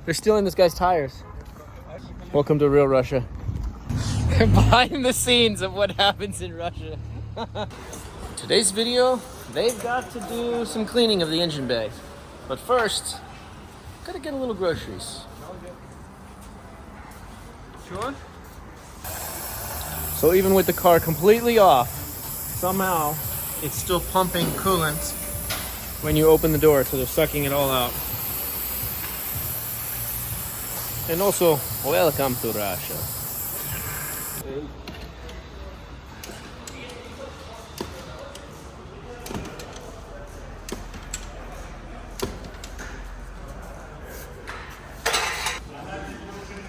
They're stealing this guy's tires. Welcome to real Russia. Behind the scenes of what happens in Russia. Today's video, they've got to do some cleaning of the engine bay. But first, gotta get a little groceries. Sure? So even with the car completely off, somehow it's still pumping coolant when you open the door, so they're sucking it all out. And also, welcome to Russia.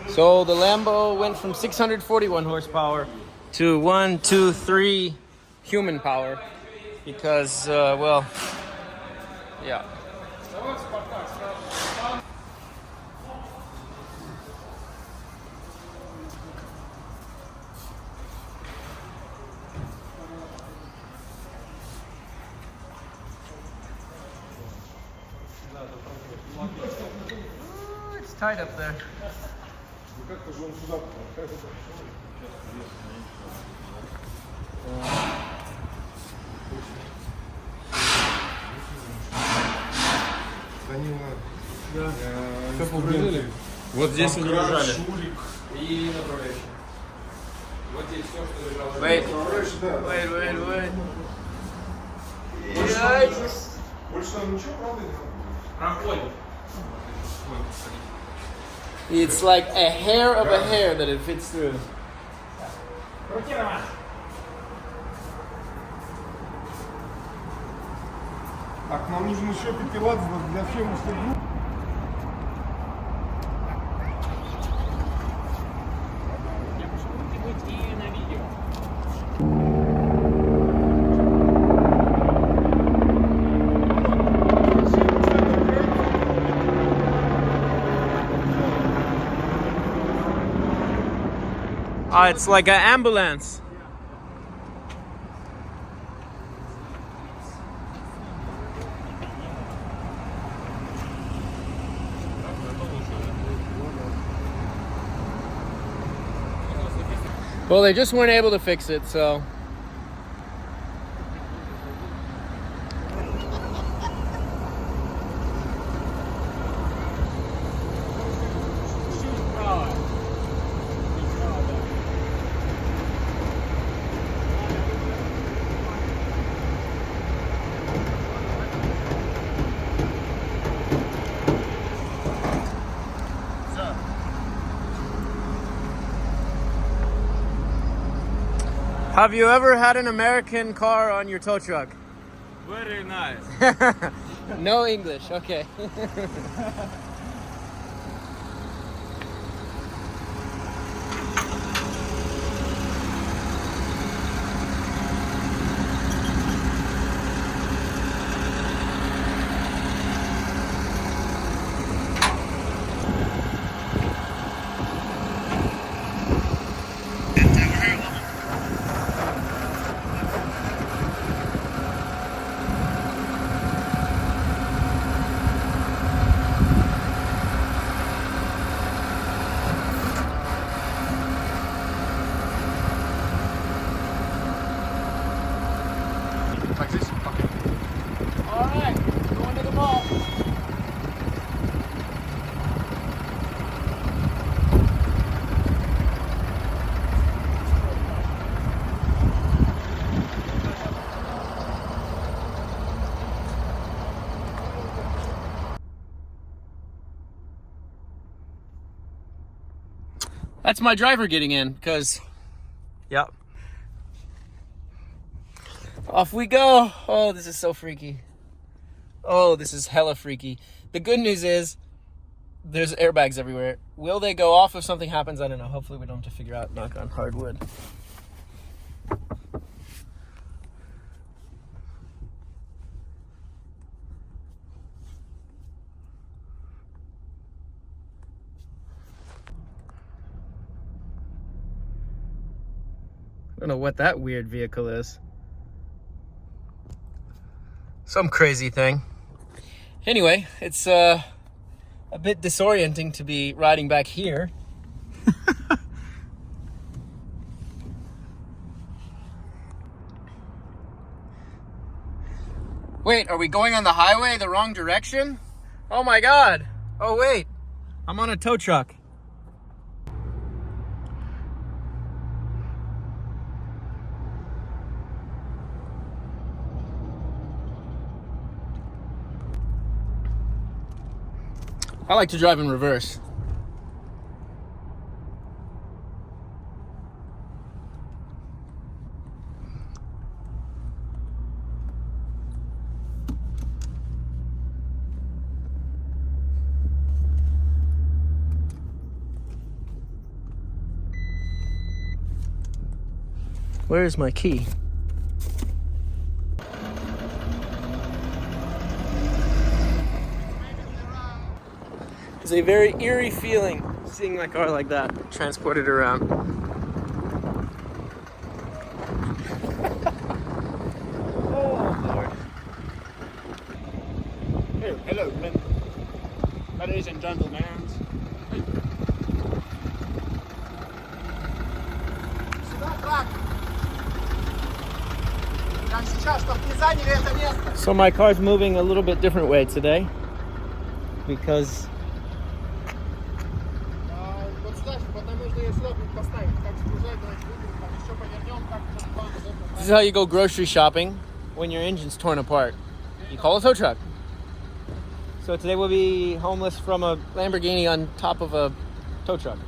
So the Lambo went from 641 horsepower to 1, 2, 3 human power because, well, yeah. Oh, it's tight up there. Вот здесь они лежали. И направляющий. Вот здесь все, что лежало. Wait. Больше там ничего, правда, не надо? Проходит. It's like a hair of a hair that it fits through. Так, нам нужен еще пятилат для съемочной группы. It's like an ambulance. Well, they just weren't able to fix it, so. Have you ever had an American car on your tow truck? Very nice. No English, okay. Так, здесь пока. All right, going to the mall. That's my driver getting in, because, yep. Off we go. Oh, this is so freaky. Oh, this is hella freaky. The good news is there's airbags everywhere. Will they go off if something happens? I don't know. Hopefully we don't have to figure out, knock on hardwood. I don't know what that weird vehicle is. Some crazy thing. Anyway, it's a bit disorienting to be riding back here. Wait, are we going on the highway the wrong direction? Oh my God. Oh wait, I'm on a tow truck. I like to drive in reverse. Where is my key? It's a very eerie feeling seeing my car like that, transported around. Oh Lord. Oh, hello, ladies and gentlemen. So my car's moving a little bit different way today because this is how you go grocery shopping when your engine's torn apart. You call a tow truck. So today we'll be homeless from a Lamborghini on top of a tow truck.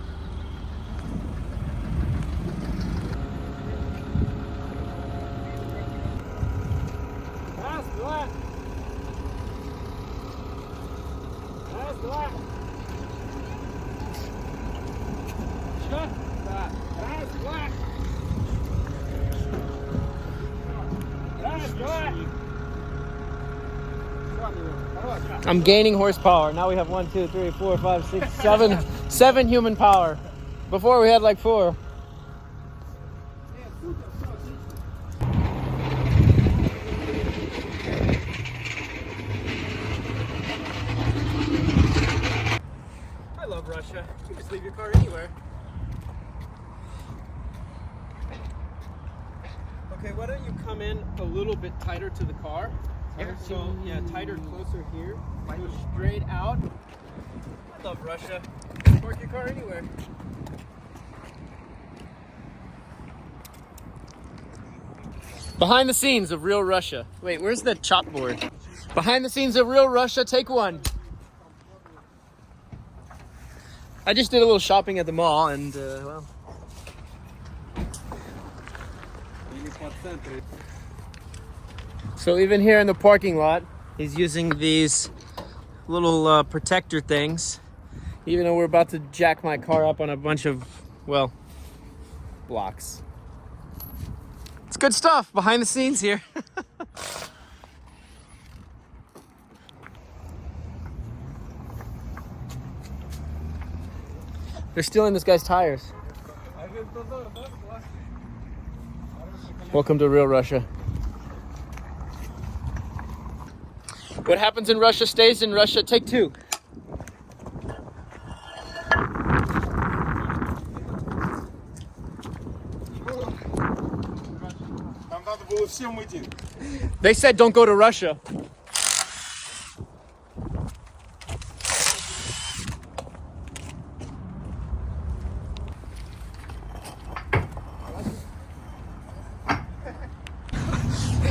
I'm gaining horsepower. Now we have 1, 2, 3, 4, 5, 6, 7, 7 human power. Before we had like 4. I love Russia. You can just leave your car anywhere. Okay, why don't you come in a little bit tighter to the car? So, yeah, tighter, closer here. Go straight out. I love Russia. Park your car anywhere. Behind the scenes of real Russia. Wait, where's the chalkboard? Behind the scenes of real Russia, take one. I just did a little shopping at the mall and, well. So even here in the parking lot, he's using these little protector things, even though we're about to jack my car up on a bunch of, well, blocks. It's good stuff behind the scenes here. They're stealing this guy's tires. Welcome to real Russia. What happens in Russia stays in Russia. Take 2. They said don't go to Russia.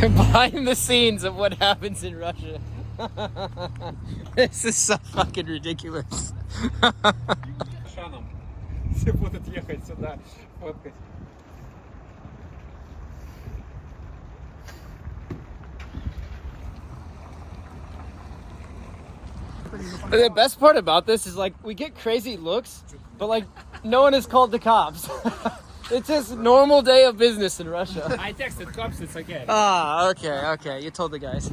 Behind the scenes of what happens in Russia. This is so fucking ridiculous. Все будут ехать сюда, фоткать. The best part about this is like we get crazy looks, but like no one has called the cops. It's just a normal day of business in Russia. I texted cops, it's okay. Ah, okay. You told the guys.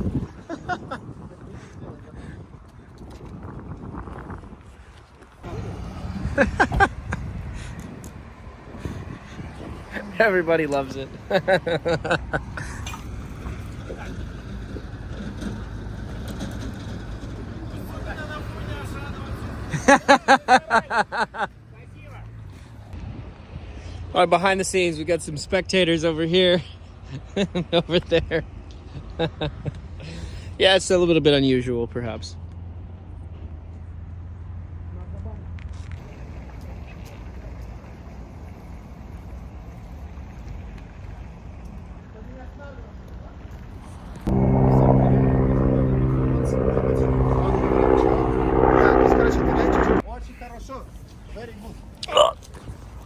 Everybody loves it. All right, behind the scenes, we got some spectators over here and over there. Yeah, it's a little bit unusual, perhaps.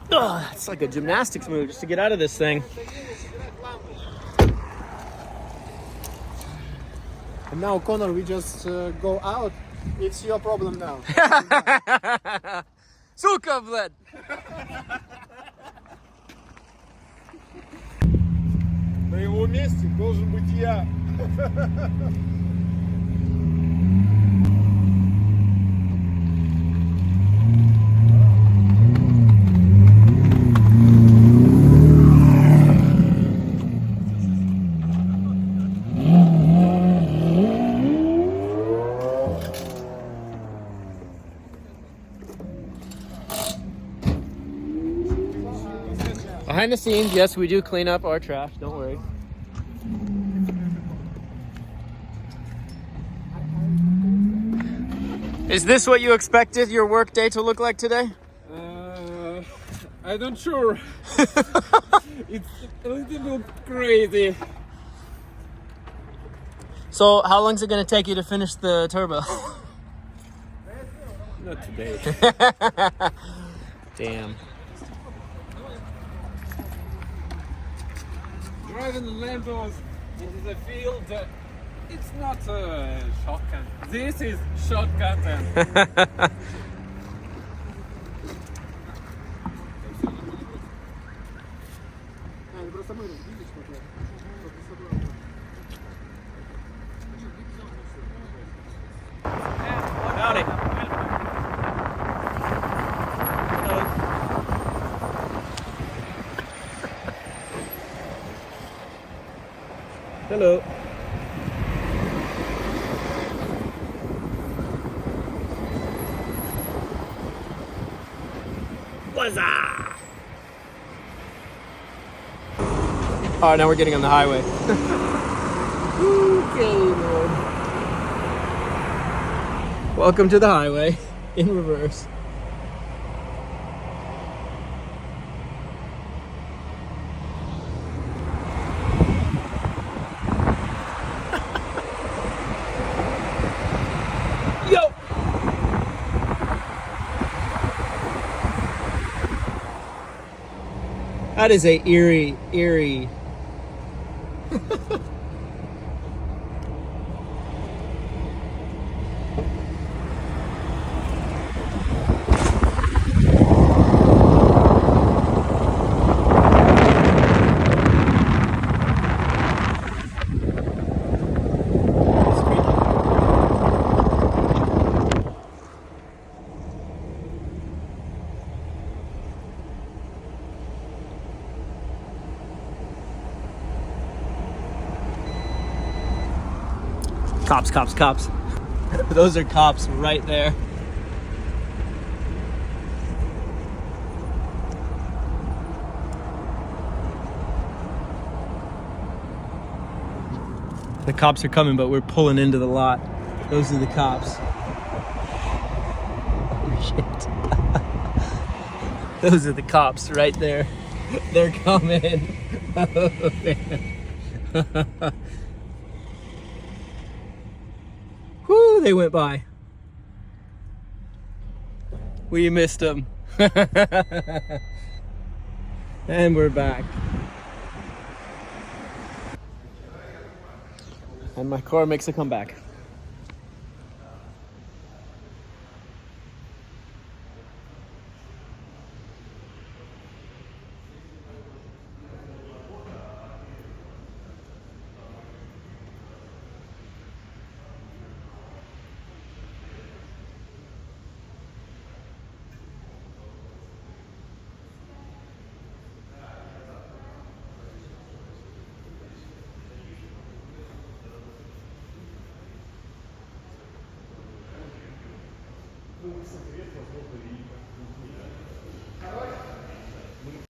Oh, it's like a gymnastics move just to get out of this thing. And now, Connor, we just go out. It's your problem now. Сука, блядь! На его месте должен быть я. Behind the scenes, yes, we do clean up our trash, don't worry. Is this what you expected your work day to look like today? I'm not sure. It's a little bit crazy. So how long is it going to take you to finish the turbo? Not today. Damn. Driving the Lambos into the field, it's not a shotgun. This is shotgun. Howdy. Hello. What's up? All right, now we're getting on the highway. Okay, Lord. Welcome to the highway in reverse. Yo! That is a eerie. Cops. Those are cops right there. The cops are coming, but we're pulling into the lot. Those are the cops. Oh, shit. Those are the cops right there. They're coming. Oh, man. Whoo, they went by. We missed them. And we're back. And my car makes a comeback. согреть, возможно, ли